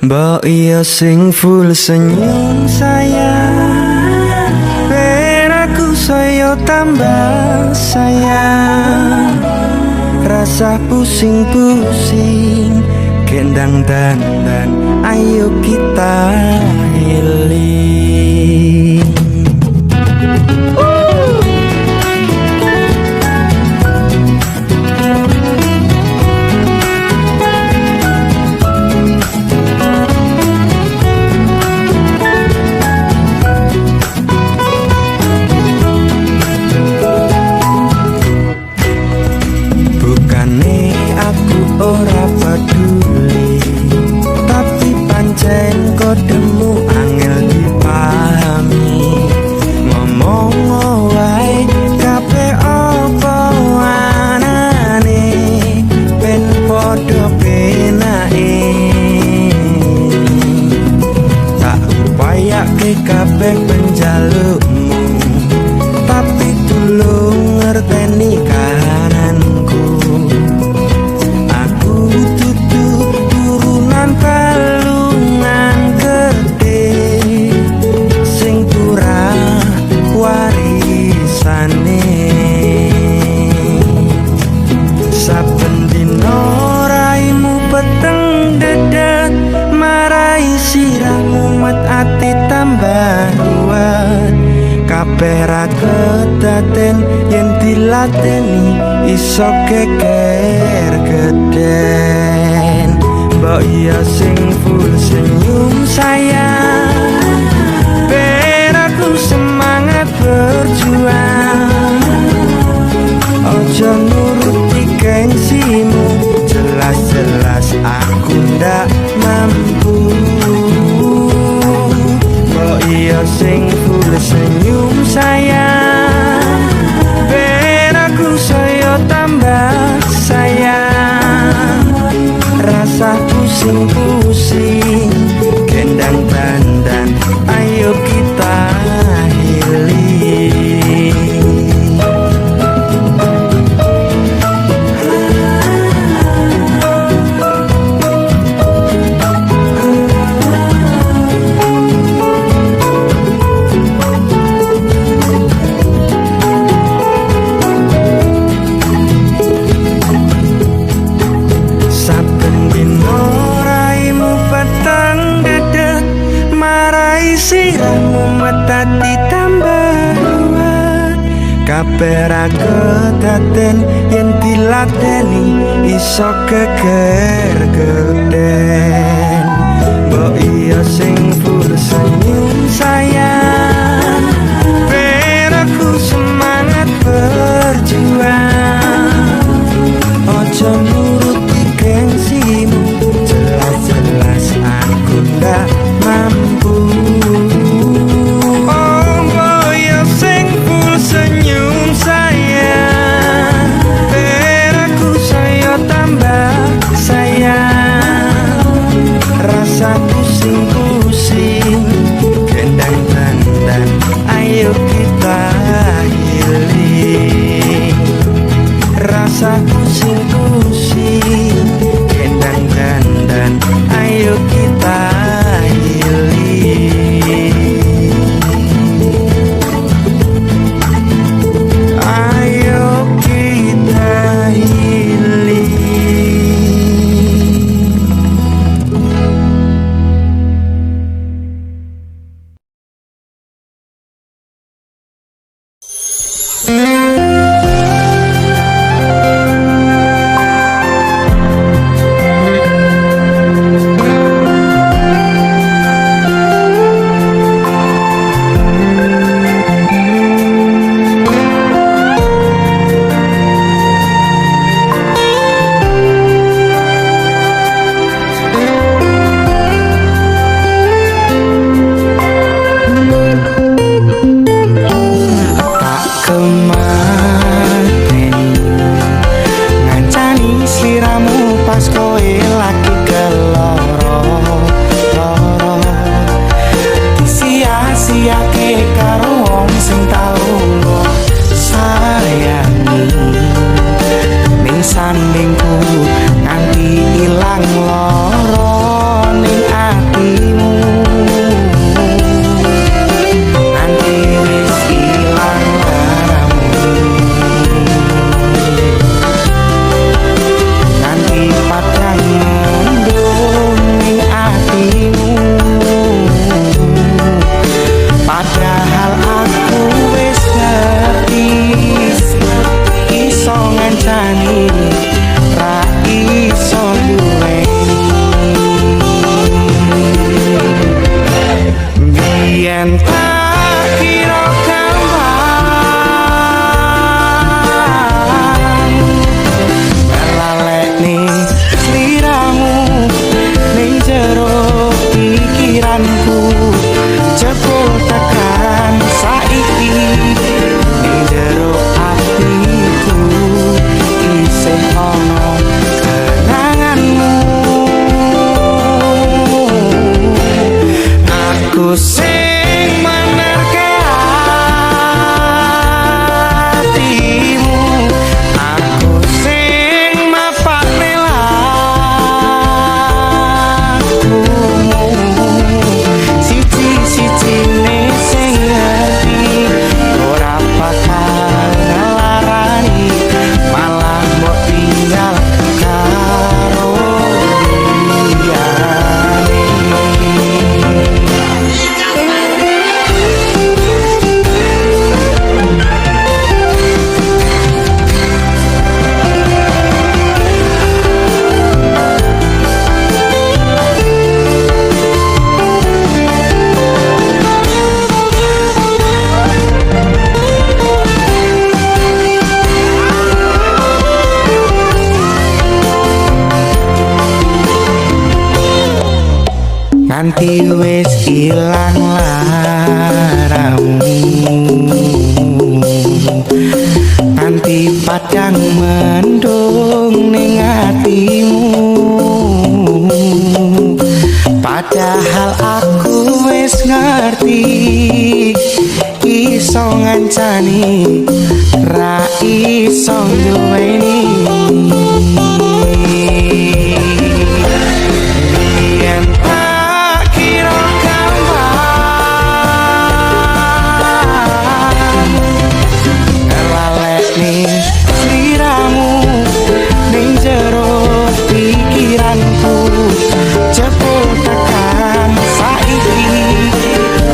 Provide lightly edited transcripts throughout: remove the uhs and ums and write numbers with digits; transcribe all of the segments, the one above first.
Mbok iya sing full senyum sayang, ben aku saya tambah sayang. Rasa pusing-pusing, gendang dandan, ayo kita healing. Ora peduli, tapi pancen kodemu angel dipahami. Ngomong wae kabeh apa anane, ben padha penake. Tak upayake kabeh penjalukmu, tapi tulung ngerteni kahananku. Kalungan gede sing turah warisane, saben dina raimu peteng dedet, marai sirahmu mat ati tambah ruwet. Kabeh ra kedaden yen dilateni iso geger geden. Mbok iya sing full senyum sayang, ben aku semangat berjuang. Ojo nuruti gengsimu, jelas-jelas aku ndak mampu. Mbok iya sing full senyum sayang, ben aku saya tambah sayang. Rasa pusing-pusing, gendang dandan, ayo kita healing. Sirahmu mata ditambah ruwet, kabeh ra kedaden yen dilateni iso geger geden. Mbok iya sing full senyum sayang, ben aku semangat berjuang. Ojo nuruti gengsimu, jelas-jelas aku ndak mampu. Senyum sayang, ben aku saya tambah sayang. nganti wis ilang laramu, nganti padang mendung ning atimu. Padahal aku wis ngerti iso ngancani ra iso duweni. Yen tak kira gampang ngelalekne sliramu ning jero pikiranku, cepet tekan saiki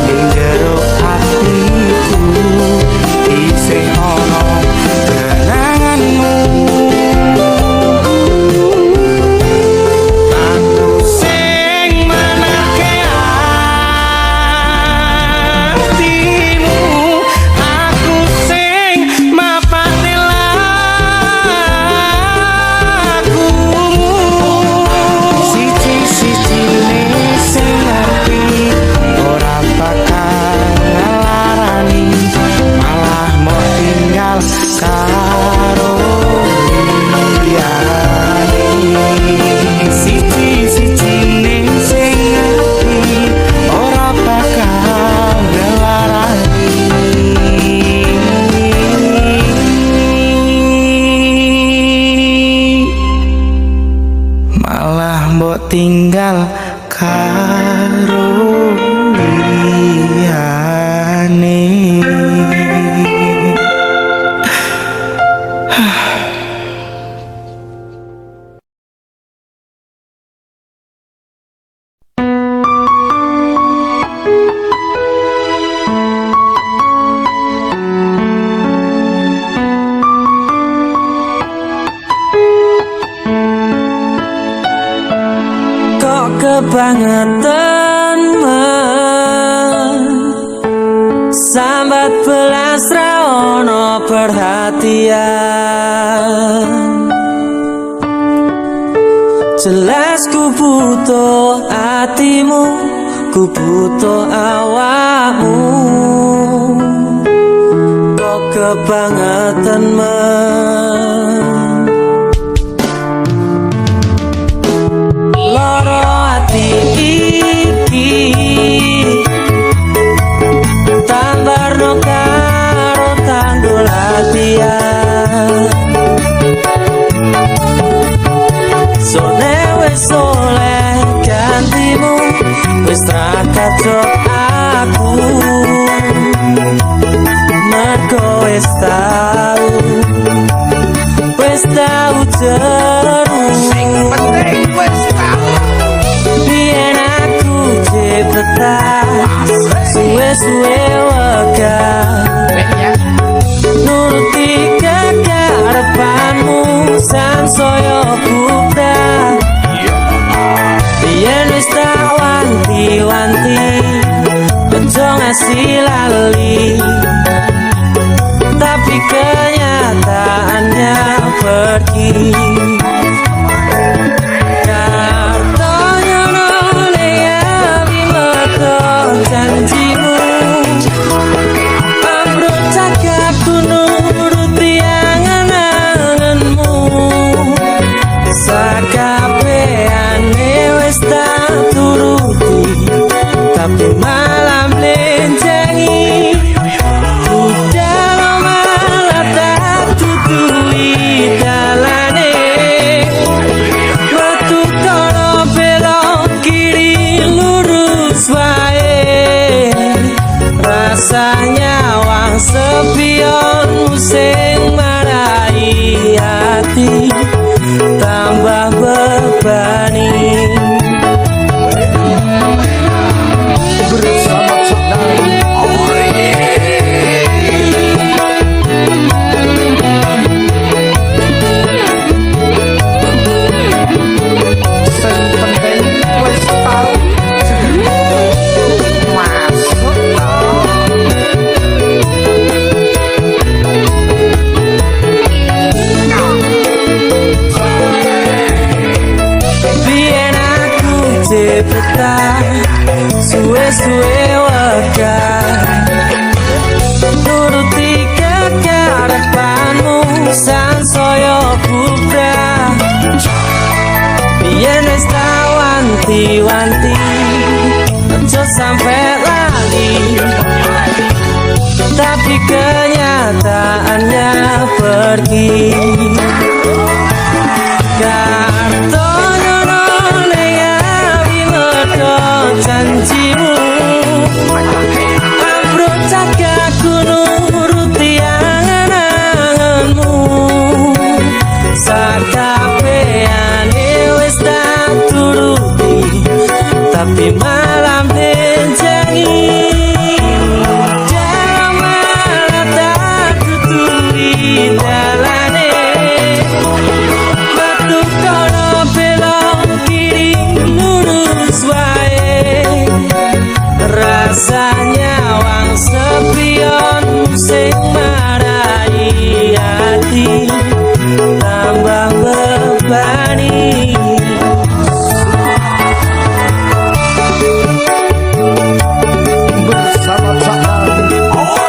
ning jero atiku isih ono kenanganmu. Aku sing menake atimu, aku sing mapate lakumu. Siji-sijine sing ngerti ora bakal ngelarani, malah mau tinggal karo liyane. Siji-sijine sing ngerti ora bakal ngelarani, malah mbok tinggal karo liyane. Kok kebangetan sambat belas ra ono perhatian. Jelas ku butuh hatimu, ku butuh awakmu. Kok kebangetan loro ati iki tambarno karo tanggul latihan. Sone wis oleh gantimu, wis ra kacok aku, mergo wis tau jeru. Sing penting wis tau biyen aku cepetan suwe-suwe wegah nuruti kekarepanmu sansaya bubrah. Biyen wis tak wanti-wanti ojo ngasih lali, tapi kenyataannya pergi. Kartonya nole ya biloto janjimu, ambruk cakapku nuruti angan-anganmu. Sakabehane wis tak turuti, tapi malam lencengi rasanya wang sepionmu sing marai hati tambah bebani. betah suwe-suwe wegah nuruti kekarepanmu sansaya bubrah biyen wis tak wanti-wanti aja sampe lali tapi kenyataannya pergi kartonyono nengawi medo janjimu ambruk cagaku nuruti angan-anganmu sakabehane wis tak turuti tapi malam benjangi rasanya wang sepion sing marai hati tambah bebani bersama oh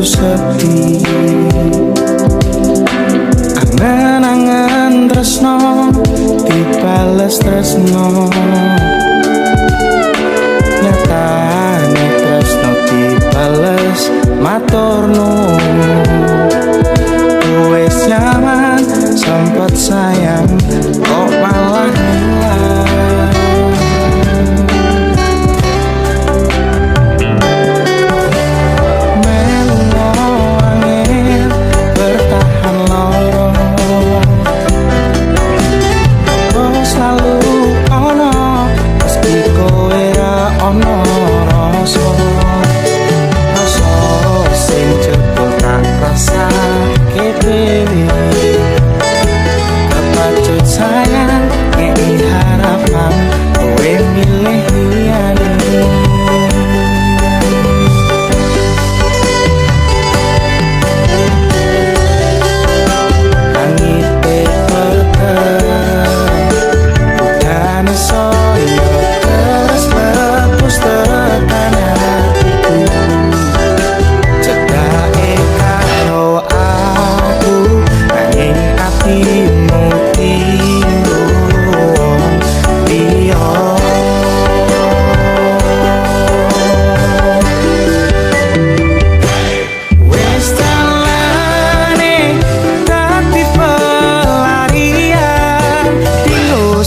sedih angan-angan tresno dibales tresno nyatane tresno dibales matur nuwun wis nyaman sempet sayang kok malah hilang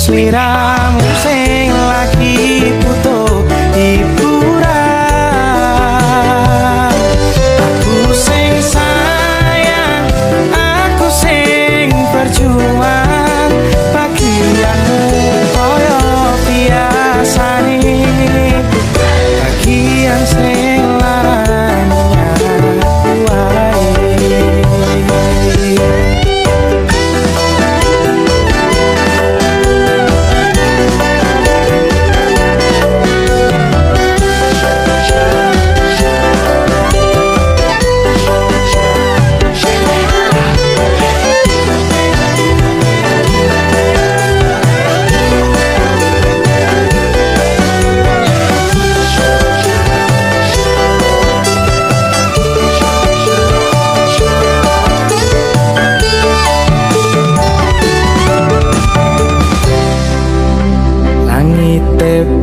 sliramu sing lagi butuh hiburan aku sing sayang aku sing berjuang bagianmu koyo biasane bagian sing larane wae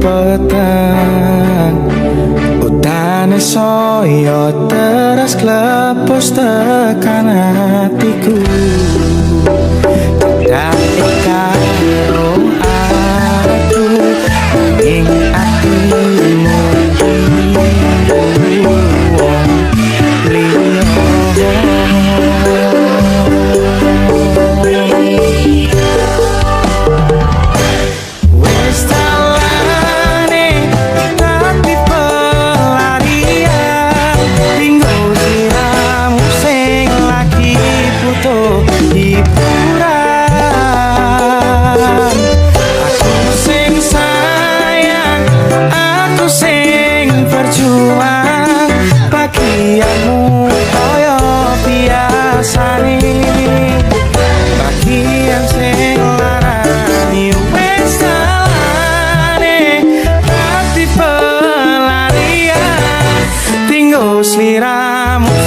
petang udane soyo teras klepos tekan hatiku tidak karo aku ing atimu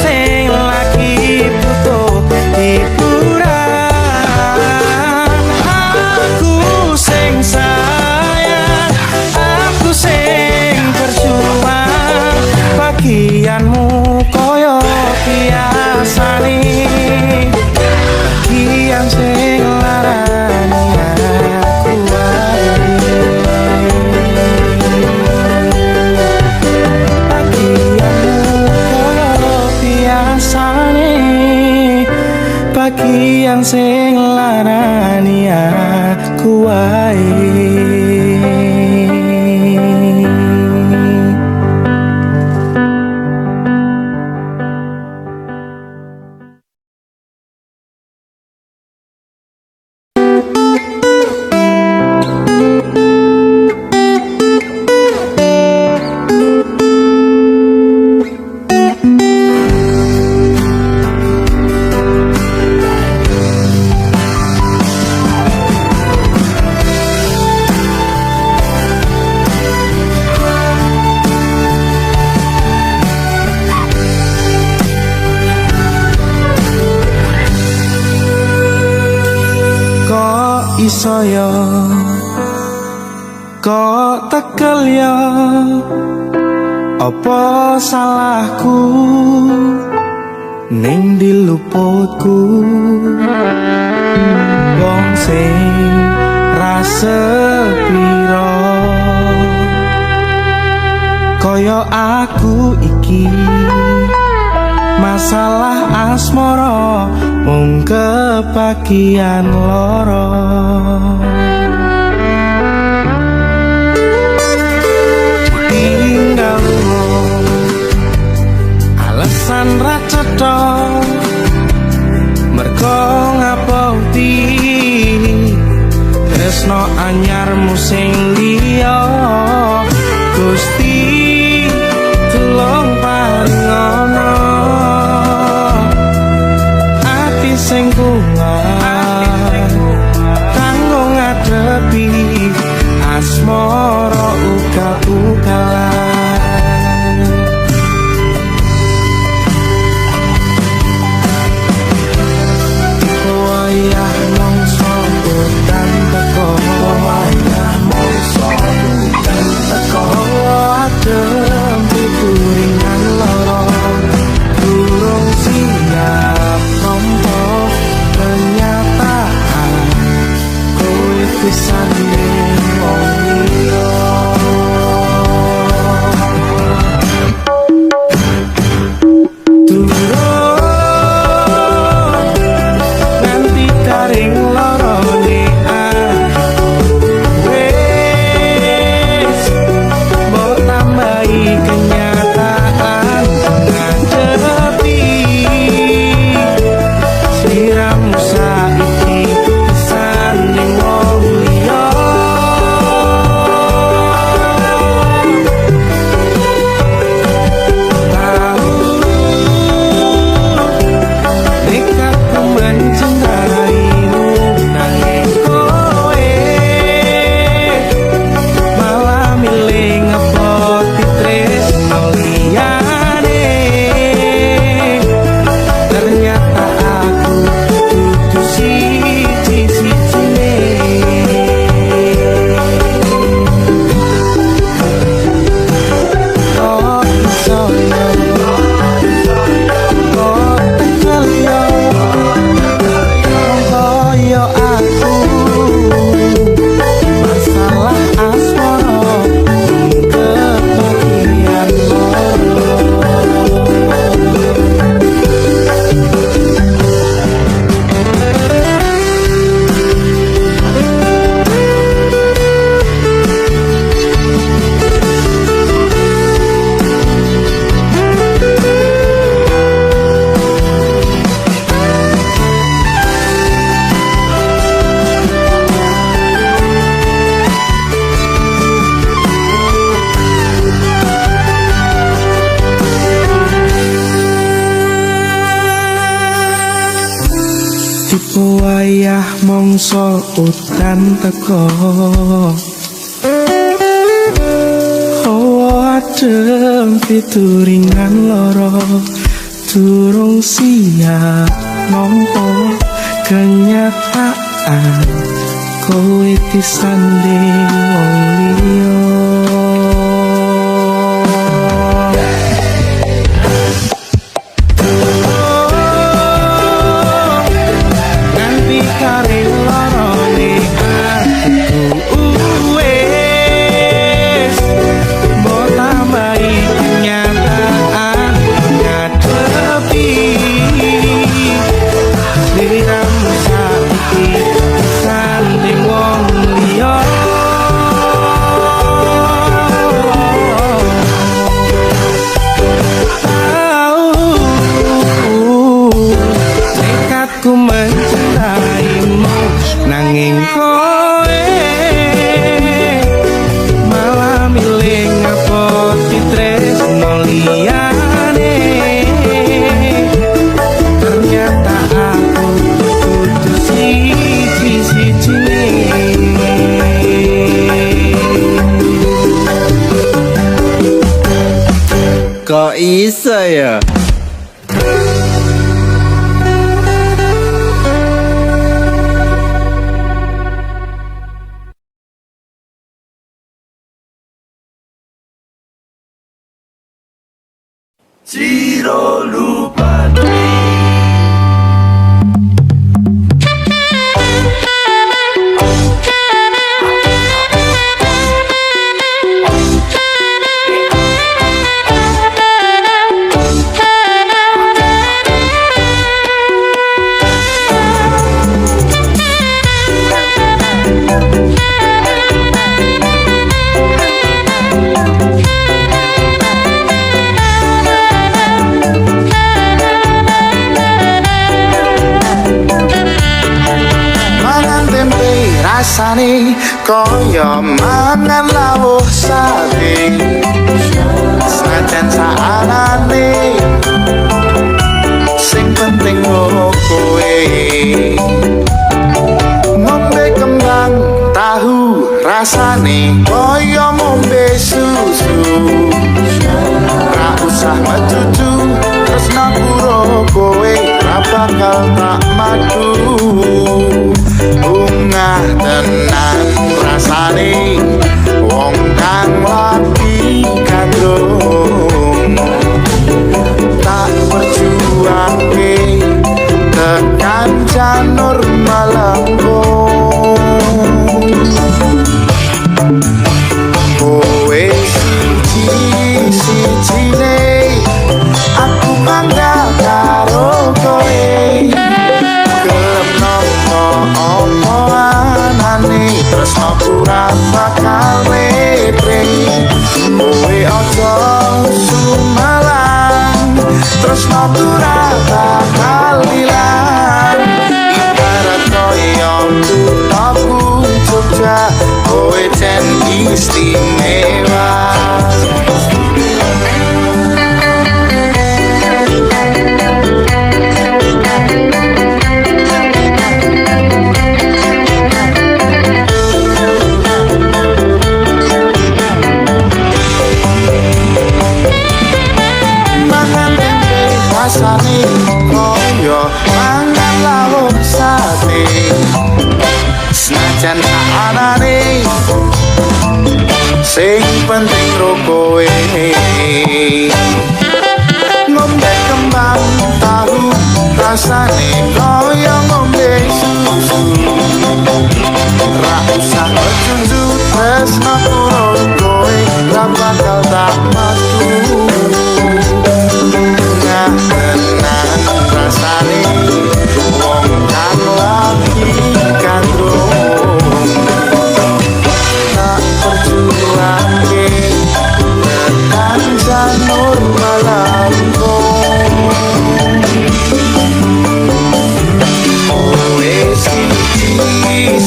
sing lagi butuh hiburan. Aku sing sayang, aku sing berjuang. Bagianmu koyo biasane, bagian sing larani aku wae. Bagian sing larani aku wae. Iso yo kok tekel yo, apa salahku ning diluputku. Wong sing rasa piro koyo aku iki, masalah asmara mung kebagian loro. Tinggal alasan ra cetha, mergo ngaboti tresno anyarmu sing liya. Gusti tulung paringono ati sing kuat kanggo ngadepi asmara ugal-ugalan. Wayah mongso udan teko, wayah mongso udan teko, adem pituringan loro durung siap nampa kenyataan. Kowe pisan ning wong liya, nanti karing lorone wis mbok tambahi kenyataan. Ngadepi siramu saiki pisan ning wong liya. Nekatku mencintaimu nanging kowe malah milih ngepoti tresno liyane. Ternyata aku dudu siji-sijine. Kok iso yo, kok tekel yo, koyo aku, masalah asmara kebagian loro. Tipe wayah mongso udan teko, oh adem pituringan loro durung siap nampa kenyataan kowe disanding wong liya. Nganti kare larane atiku wis mbok tambahi kenyataan ngadepi dirimu saiki sanding wong liya. Nekatku mencintaimu nanging kowe malah milih ngapoti tresno liyane. Ternyata aku kudu siji-sijine. Kok iso ya? Ciro lupa rasane kaya mangan lawuh sate senajan saanane sing penting kowe ngombe kembang tahu rasane kaya ngombe susu ra usah metutu tresna karo kowe ra bakal tak madu. Bunga tenan rasane wong kang lagi kandung tak perjuangke tekan janur melengkung. Kowe siji-sijine aku bangga karo kowe. Tresno pura bakal lepring kowe aja sumalang tresno pura bakal ilang ibarat koyo kutaku Jogja kowe jen istimewa. Rasane koyo mangan lawuh sate senajan saanane sing penting ro kowe ngombe kembang tahu rasane koyo ngombe susu ra usah metutu tresno karo kowe ra bakal tak matu. Rasane wong kang lagi kandung tak perjuangke tekan janur melengkung. Kowe siji-sijine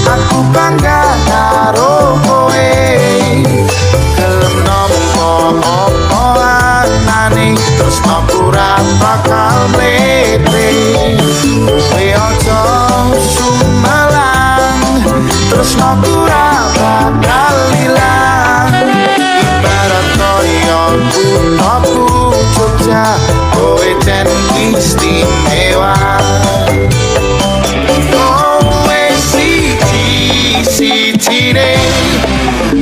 aku bangga karo kowe. Gelem nampa apa anane tresno pura bakal lepring kowe aja sumalang tresno pura bakal ilang ibarat koyo kutaku Jogja kowe jan istimewa kowe siji-sijine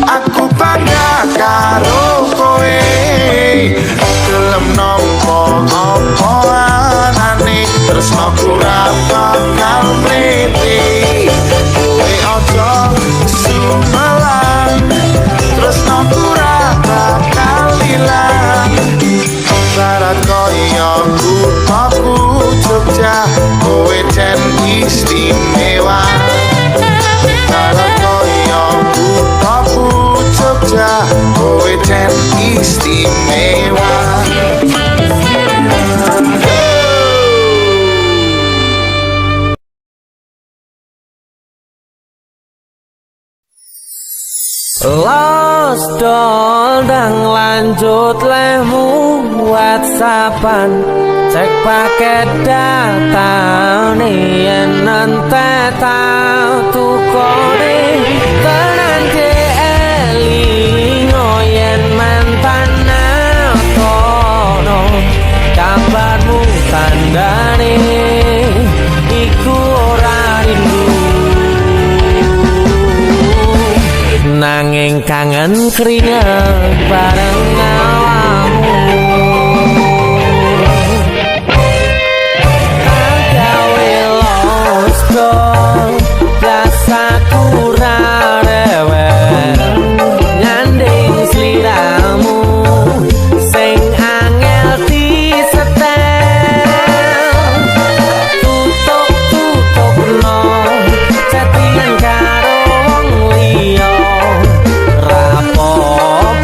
aku bangga karo kowe gelem nampa apa anane tresnaku ra bakal mrene kowe aja sumelang tresnaku ra bakal ilang barat koyo kuthaku Jogja kowe jan istimewa barat koyo kuthaku Jogja kowe jan istimewa Los dondang lanjut lemu WhatsAppan cek paket data nih yen nante tau tukone tenan elingo yen mantan kono kabarmu tandane iku ora rindu nanging kangen keringet bareng awakmu agawe lost dong biasa kurang rewel nyanding sliramu sing angel disetel tutup no chattingan karo wong liya rapopo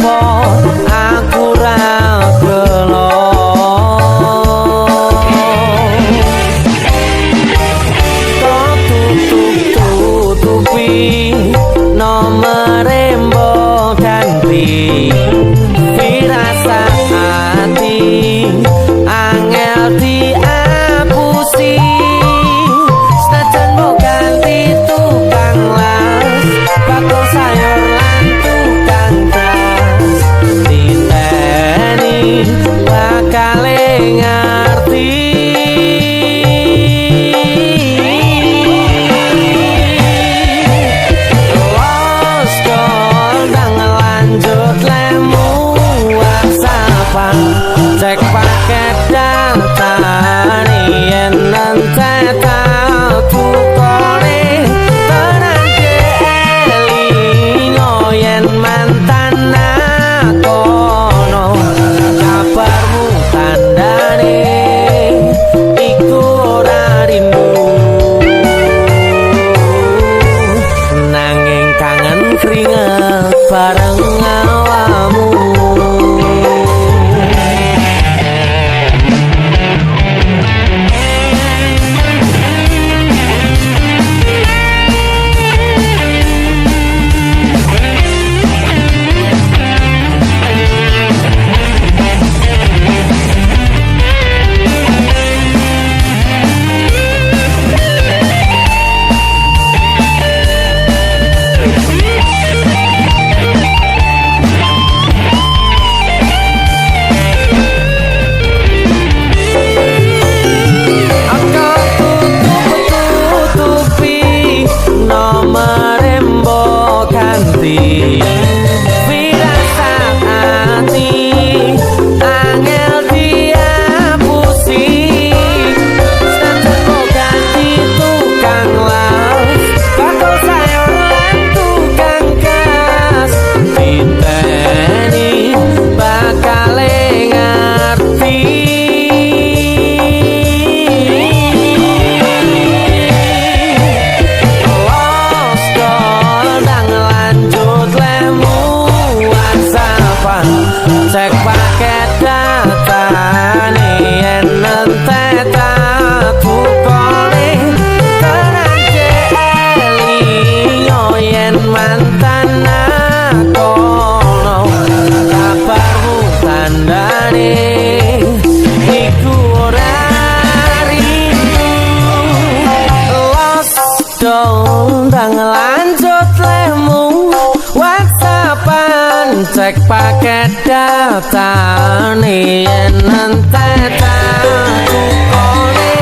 nyatane yen entetanku kone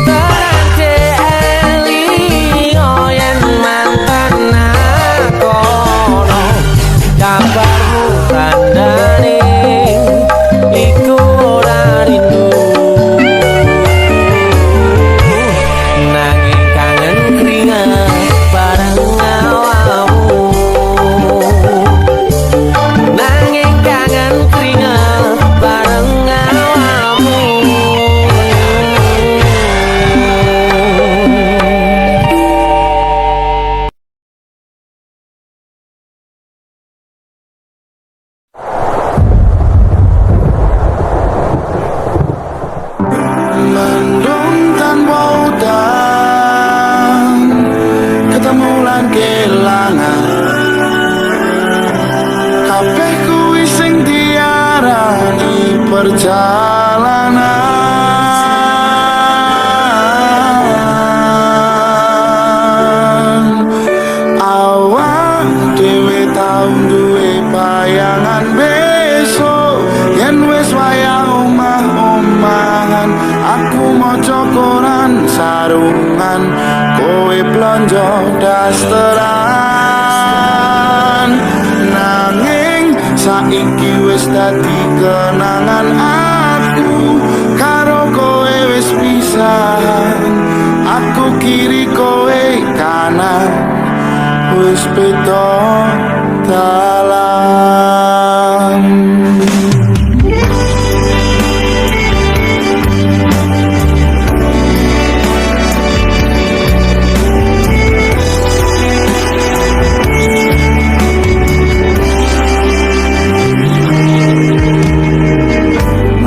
terangke elio yen mantan akono kabarmu kandane iku ora rindu nanging kangen keringat bareng awakmu nanging kangen keringat bareng awakmu. Mendung tanpa udan, ketemu lan kelangan. Kabeh kuwi sing diarani perjalanan. Awak dhewe tau duwe bayangan besok yen wis wayah omah-omahan. Aku maca koran sarungan, kowe blonjo dasteran. Nanging saiki wis dadi kenangan aku karo kowe wis pisahan. Aku kiri kowe kanan, wis beda dalan.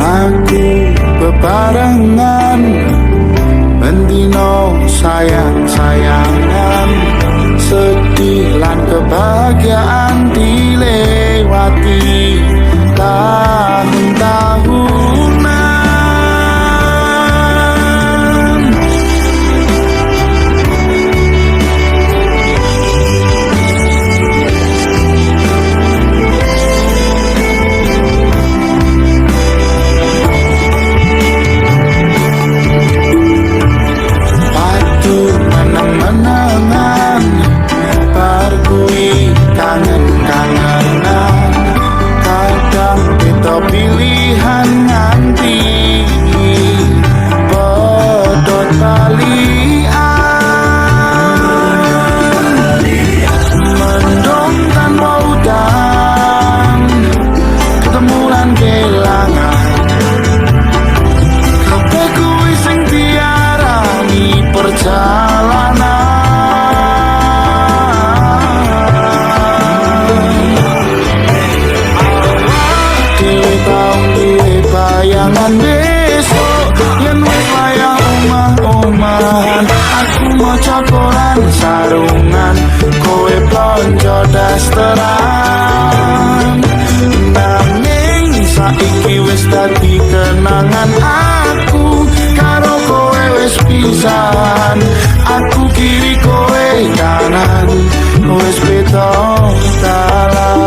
Aku bebarengan mendino sayang-sayangan, sedih lan kebahagiaan dilewati tahun-tahunan. Menang-menangan, pergui kangen-kangenan. Kadang kita pilihan nganti pedot balian. Mendung tanpa udan, ketemu lan kelangan. Kabeh kuwi sing diarani perjalanan. Dewe tau duwe bayangan besok yen wis wayah omah-omahan. Aku maca koran sarungan, kowe blonjo dasteran. Nanging saiki wis dadi kenangan aku karo kowe wis pisahan. Aku kiri kowe kanan, wis beda dalan.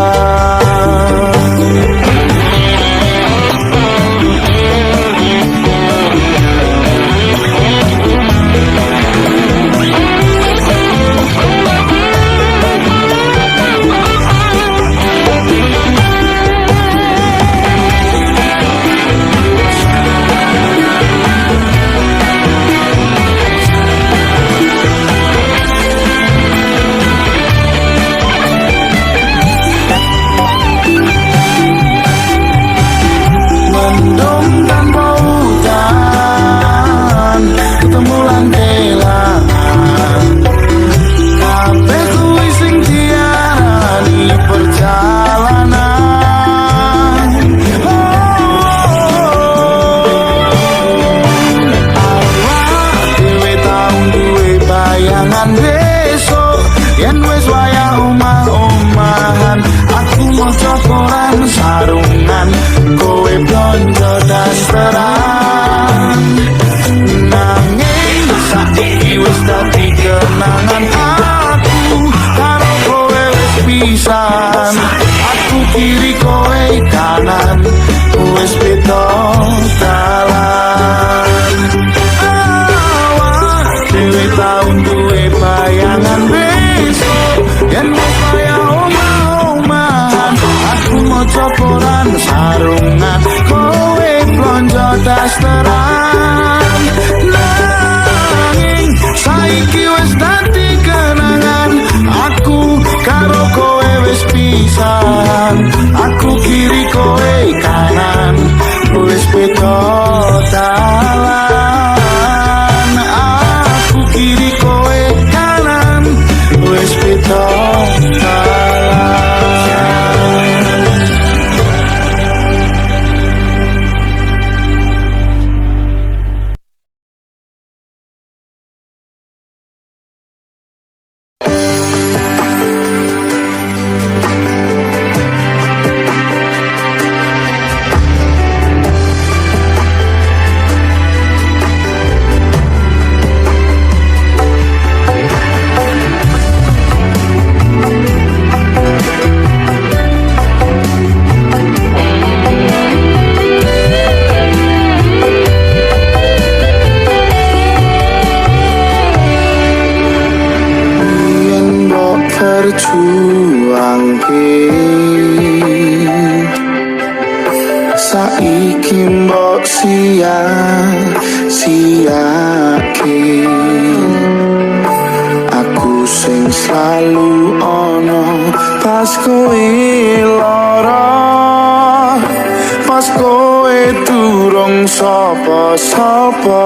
pisan. Aku kiri kowe kanan, blasteran. Nanging saiki wis dadi kenangan. Aku karo kowe wis pisan. Aku kiri kowe kanan, wis beda dalan. Aku kiri kowe kanan, wis beda dalan. Perjuangke saiki mbok sia-siake. Aku sing selalu ono pas kowe lara, pas kowe durung sapa-sapa.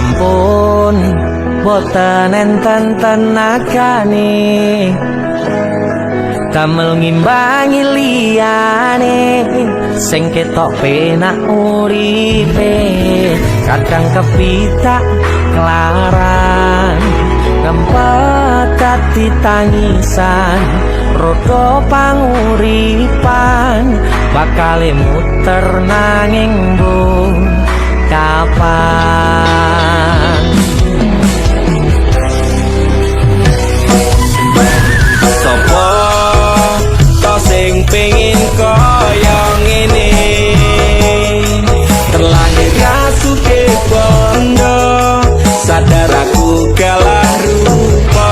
sampun boten enten tenagane damel ngimbangi liyane sing ketok penak uripe kadang kepitak kelaran tempat dadi tangisan rodo panguripan bakal muter nanging mbung kapan Sopo to sing pengin koyo ngene terlahir rasuke bondo sadar aku kalah rupa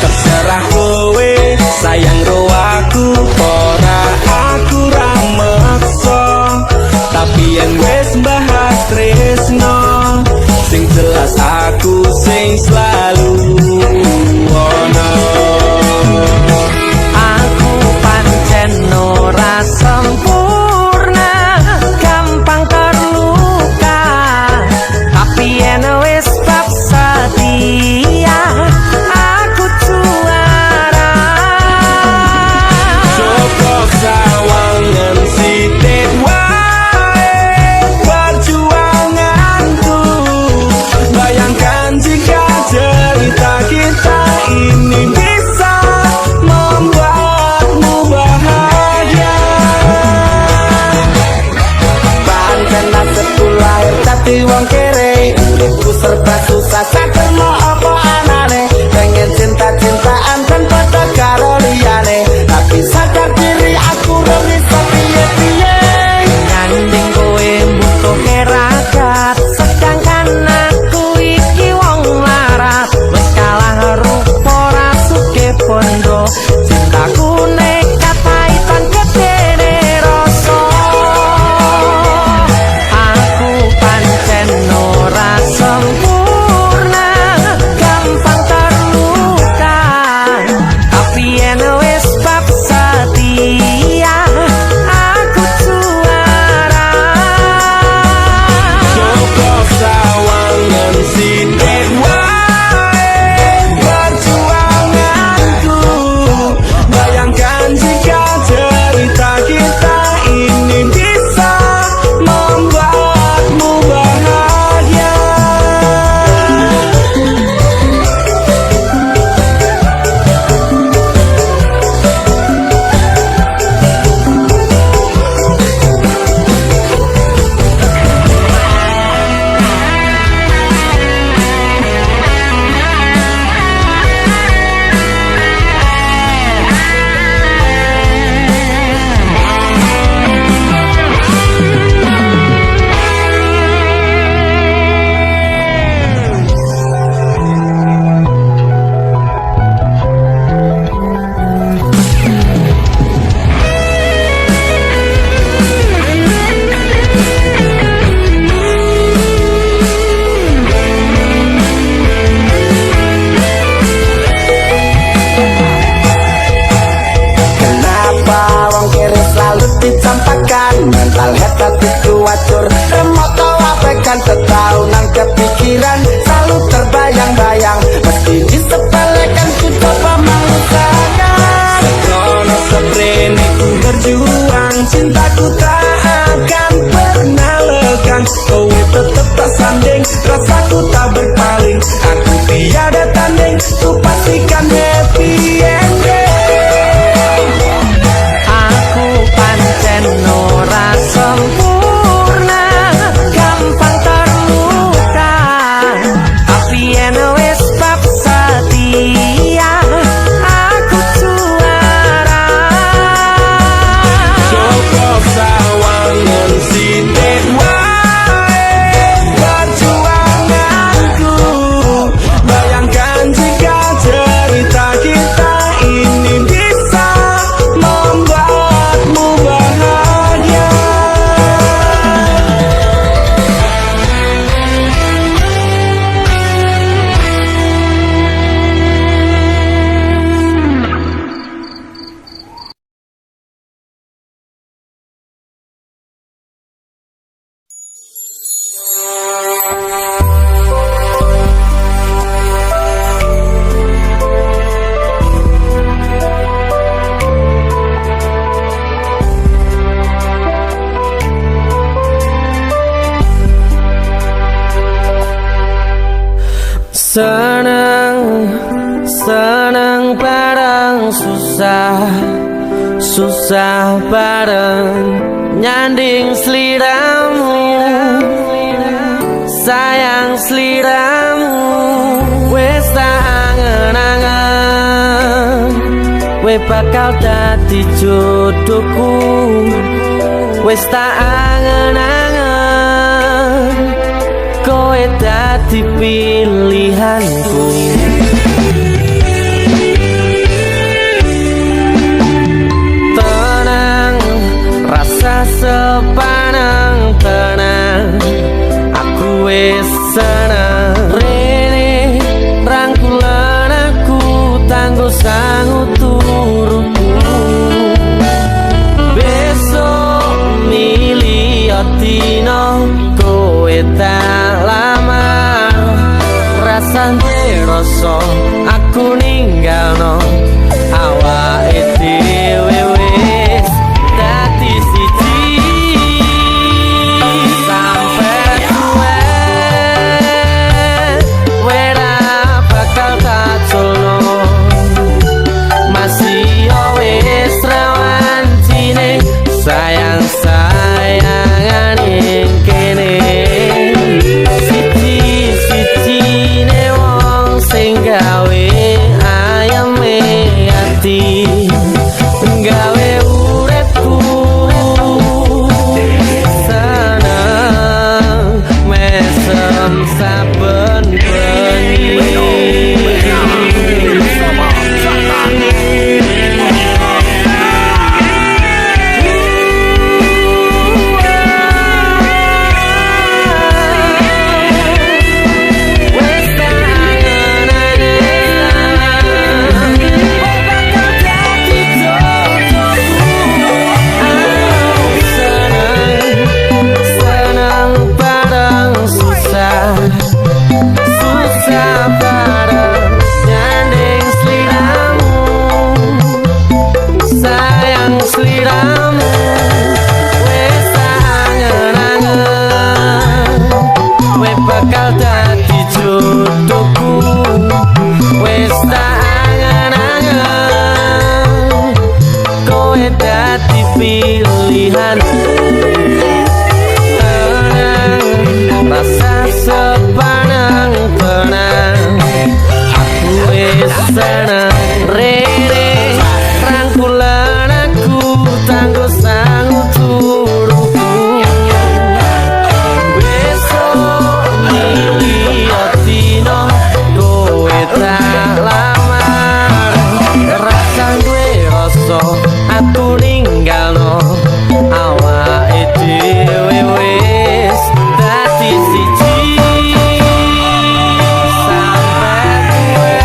terserah kowe sayang ro aku ora aku ra maksa tapi yen wis bahas tresno sing jelas aku sing selalu ono aku pancen ora sempurna gampang terluka tapi yen wis bab setia aku juara Cukup sawangan sitik wae perjuanganku bayangkan jika cerita kita ini bisa membuatmu bahagia pancen nasibku lahir dadi wong kere uripku serba susah sadar mau apa anane pengen cinta-cintaan kan padha karo liyane tapi sadar diri aku ora bisa piye-piye nyanding kowe butuh keragat sedangkan aku iki wong larat wis kalah rupa rasuke bondo cintaku nekat paitan gedene rasa aku pancen ora sempurna gampang terluka tapi yen wis bab setia aku juara Cukup sawangan sitik wae perjuanganku bayangkan jika cerita kita ini bisa membuatmu bahagia kenapa wong kiri selalu dicampakan mental head hatiku wacur remote apekan setaunan kepikiran selalu terbayang-bayang mesti disepelekan ku coba mengusahakan Krono seprene ku berjuang cintaku tak akan pernah lekang kowe tetep tak sanding rasaku tak berpaling aku tiada tanding ku pastikan happy ending aku pancen ora sempurna gampang terluka tapi yen wis bab setia aku juara Cukup sawangan sitik wae perjuanganku bayangkan jika Seneng, seneng bareng susah, susah bareng nyanding seliramu, sayang seliramu. Wes tak angen-angen, we bakal dadi jodohku. Wes tak angen-angen, kowe dadi pilihanku. Tenang, rasa sepanang tenang, aku wis seneng. Rene rangkulan aku tanggo sangu turuku. Besok milih dino kowe tak lamar, rasane rasa aku ninggalno awake dhewe wis dadi siji sampe tuwe. Wera bakal tak culno, masih yo wis rawan cine sayang sayangan ing kene. Siji-sijine wong sing gawe ayeme ati, gawe uripku seneng mesem saben bengi. Bakal dadi jodohku. Wes tak angen-angen, kowe dadi pilihanku. Tenang, rasa sepanang tenang, aku wis seneng. Rere rangkulan aku tanggo sangu turuku. Tak lamar, rasa duwe rasa aku ninggalno awake dhewe wis dadi siji sampe tuwe.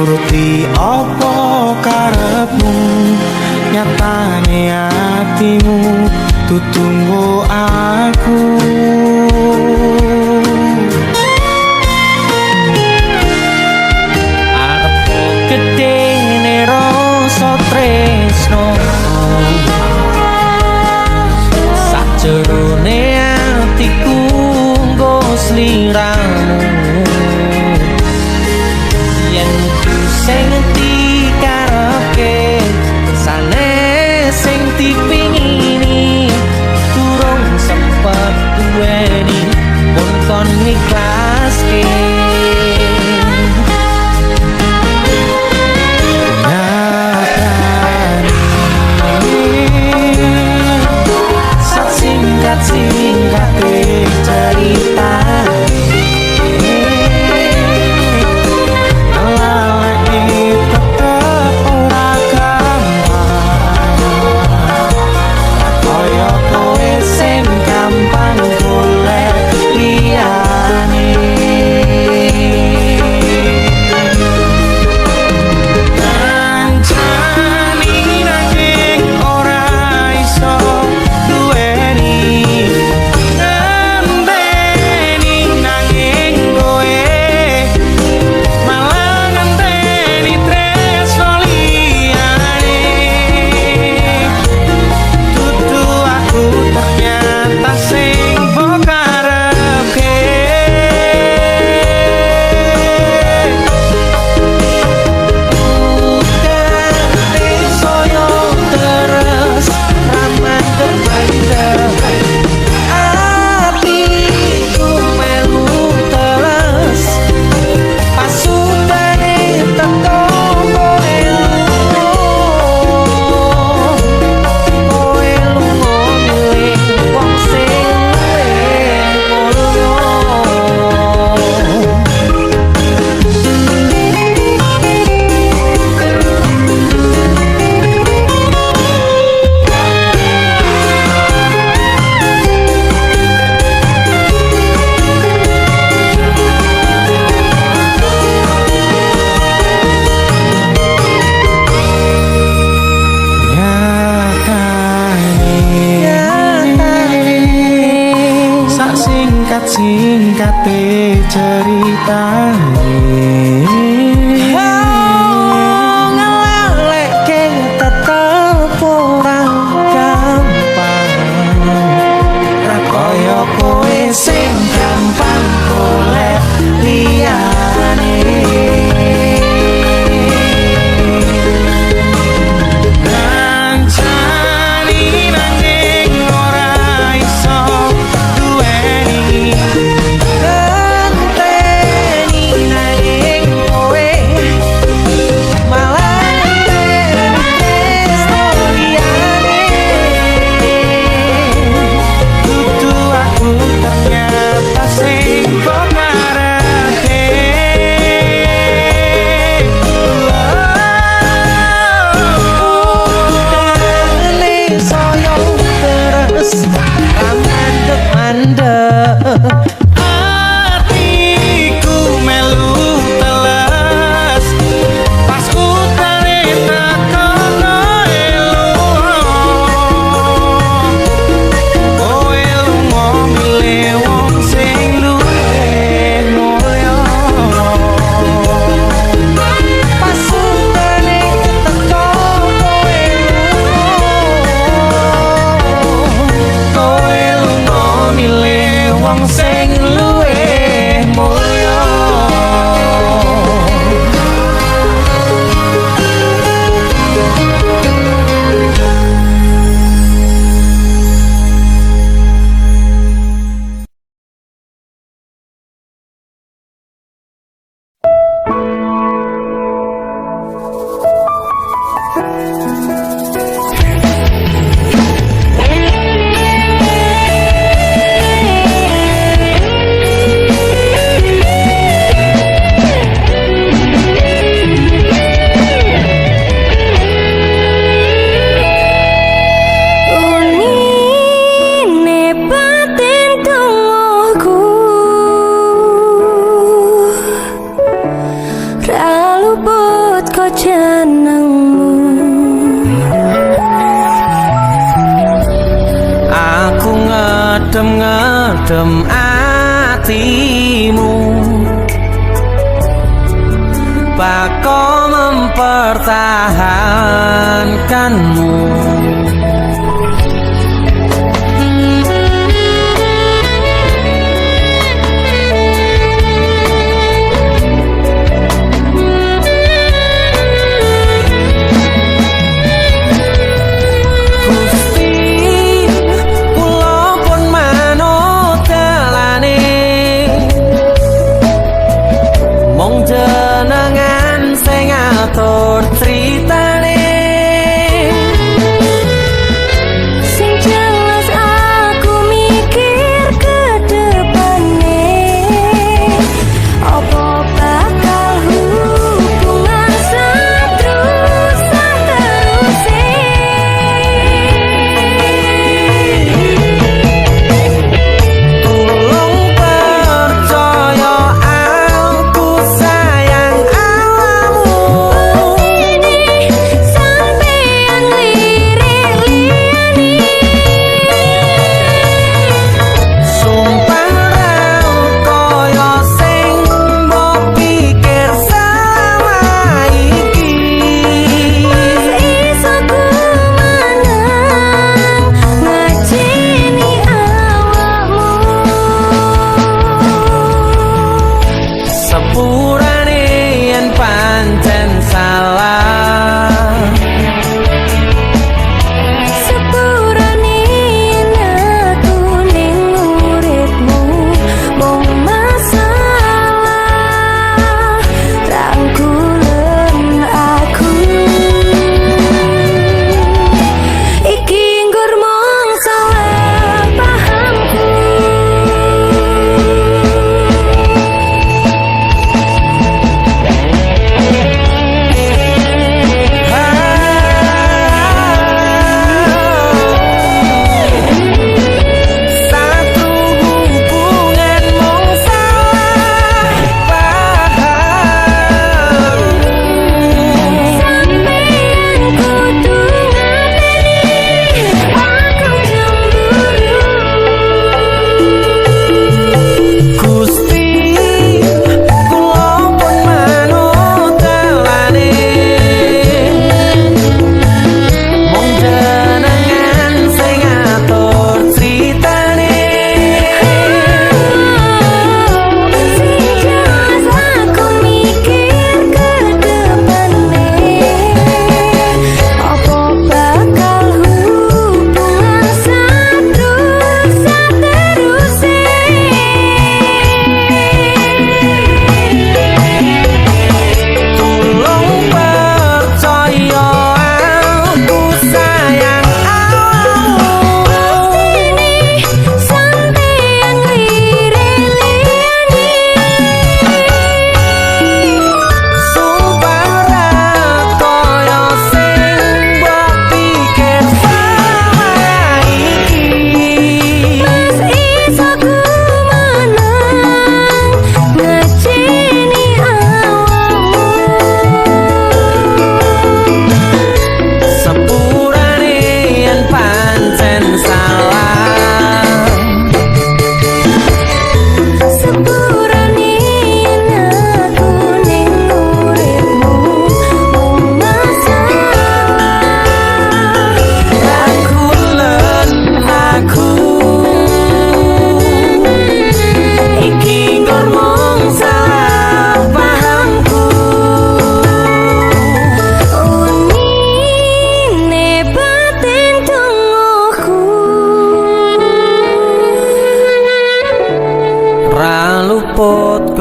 nuruti apa karepmu nyatane hatimu tutunggu aku arepku gede rasa tresno sajrone atiku nggo sliramu yen ku sing dikarepke sane sing dipingini durung sempet duweni pun kon ikhlaske singkat cerita lalai jenengmu. Aku ngedem-ngedem atimu, bako mempertahankanmu.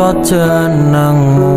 kok jenengmu.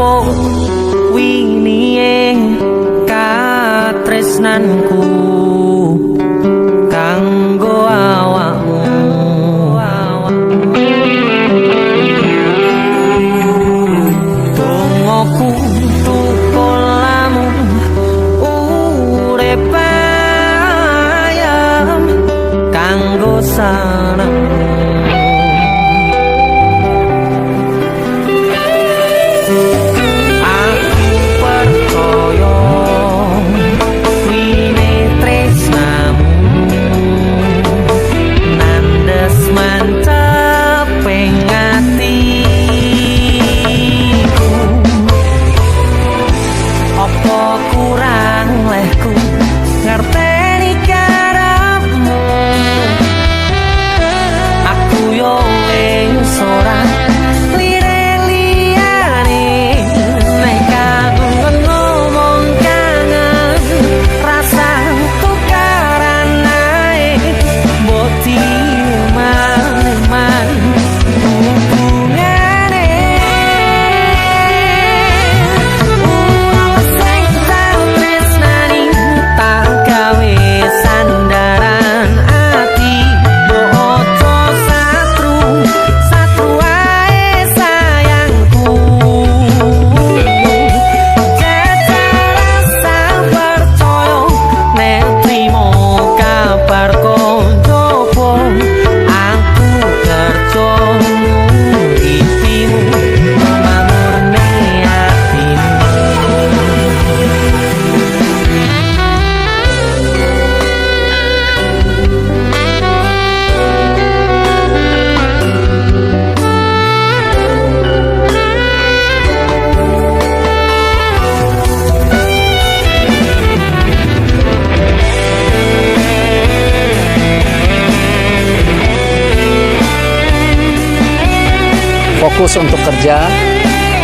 jupuk winihe katresnanku kanggo awakmu. Dongoku tukulamu urip ayam kanggo sanemu. Fokus untuk kerja,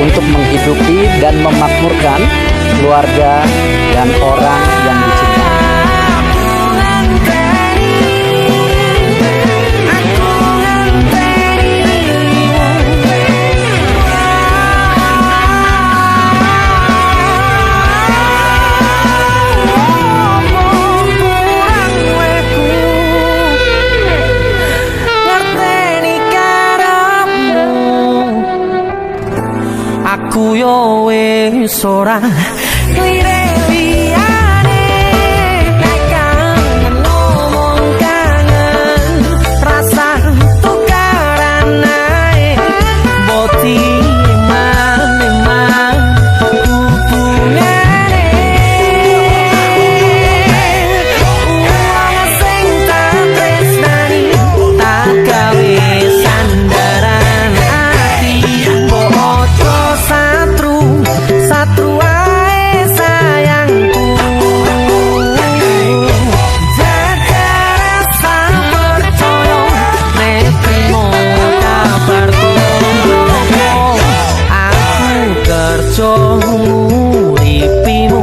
untuk menghidupi dan memakmurkan keluarga dan orang yang dicintai. Aku yo wis ora lirik liyane nek kangen ngomong kangen rasa tukaran ae boti man hubungane wong sing tak tresnani tak gawe sandaran ati bojo satru ae sayangku jaga rasa percaya nek trimo kabarku aku kerja nguripimu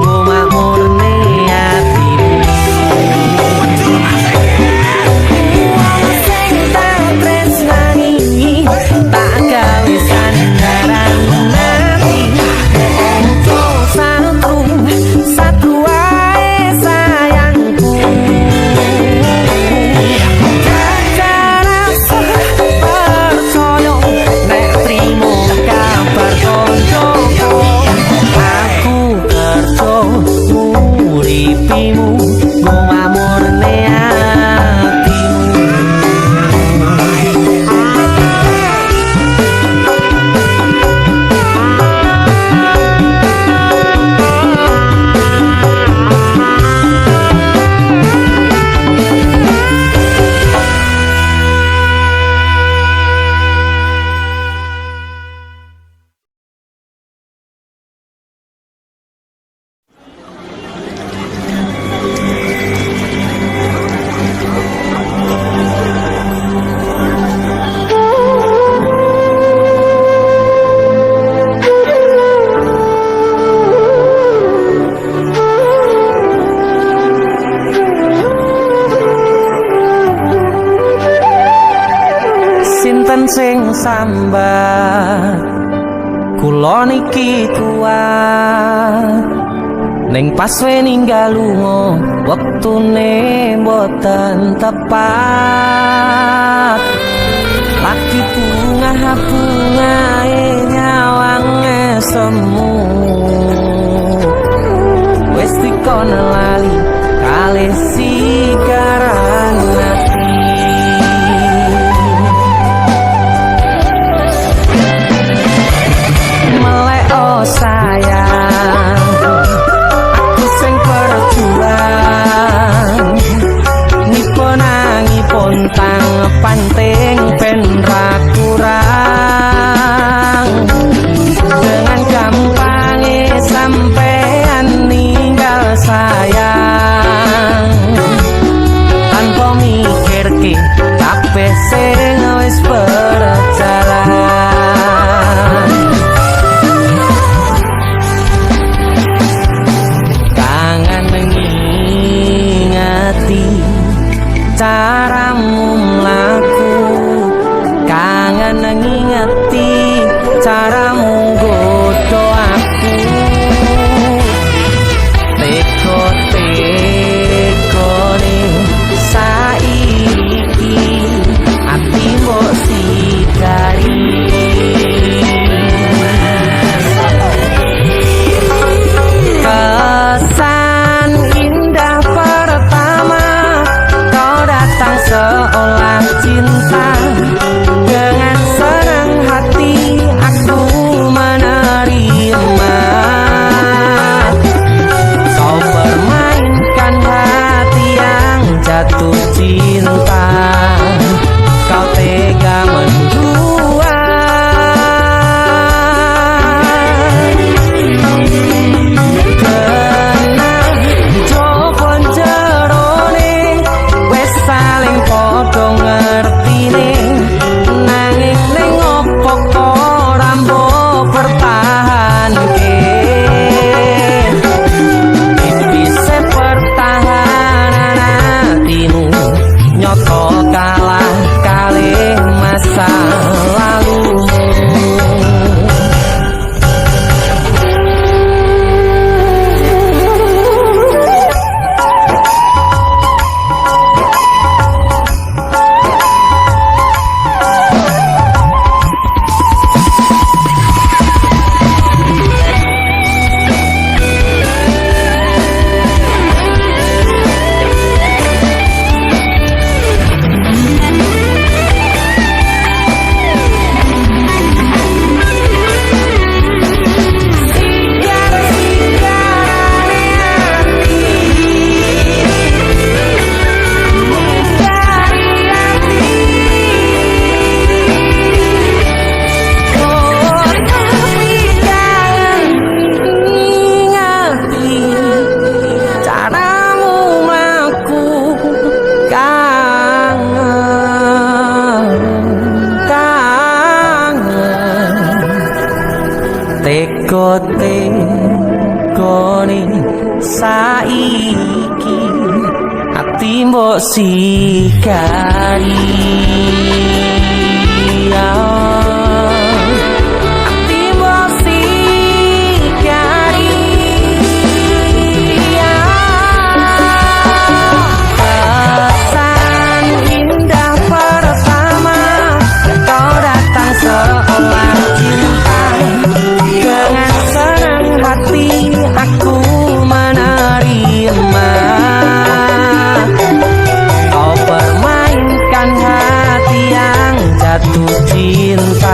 go makmurne atimu sing tak tresnani tak gawe sandaran satu ae sayangku jaga rasa percaya nek trimo kabar koncoku iki kuat ning pas we ninggal lunga wektune boten tepat lagi bunga-bungae nyawange semu wis dikono lali kalih sikaran ati melek oh sayang aku sing berjuang niponangipun tang panting ben ra kurang dengan gampangnya sampean ninggal sayang tanpa mikir ki kabeh sing wis berjalan kangen ngingati caramu mlaku kangen ngingati caramu godho aku teko-tekone saiki ati mbok sidari pesan indah pertama kau datang seolah cinta dengan senang hati aku menerima kau permainkan hati yang jatuh cinta kau tega mendua kenang jopon jerone wes saling podo ngertine nanging ning opo ora mbok pertahanke bisa pertahanan hatimu nyoto kalah kalih masa lalu teko-tekone saiki ati mbok sikari ati mbok sikari pesan indah pertama kau datang seolah cinta dengan senang hati aku menerima kau permainkan hati yang jatuh cinta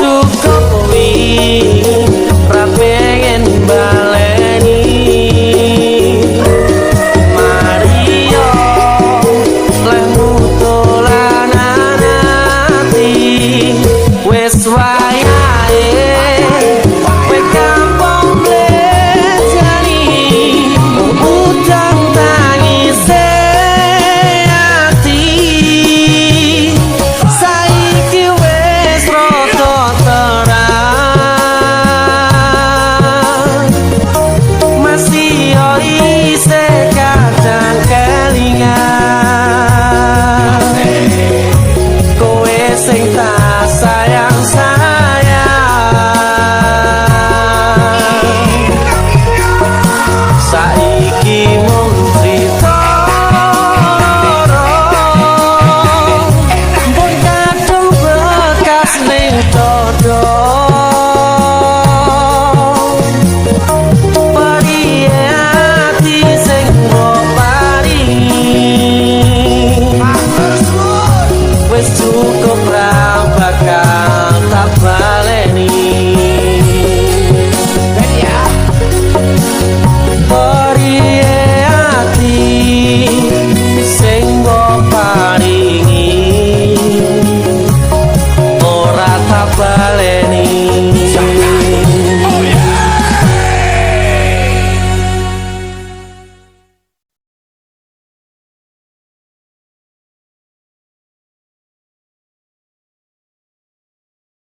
cukup wi ra pengen baleni Mario lemu tolanan ati wis wayahe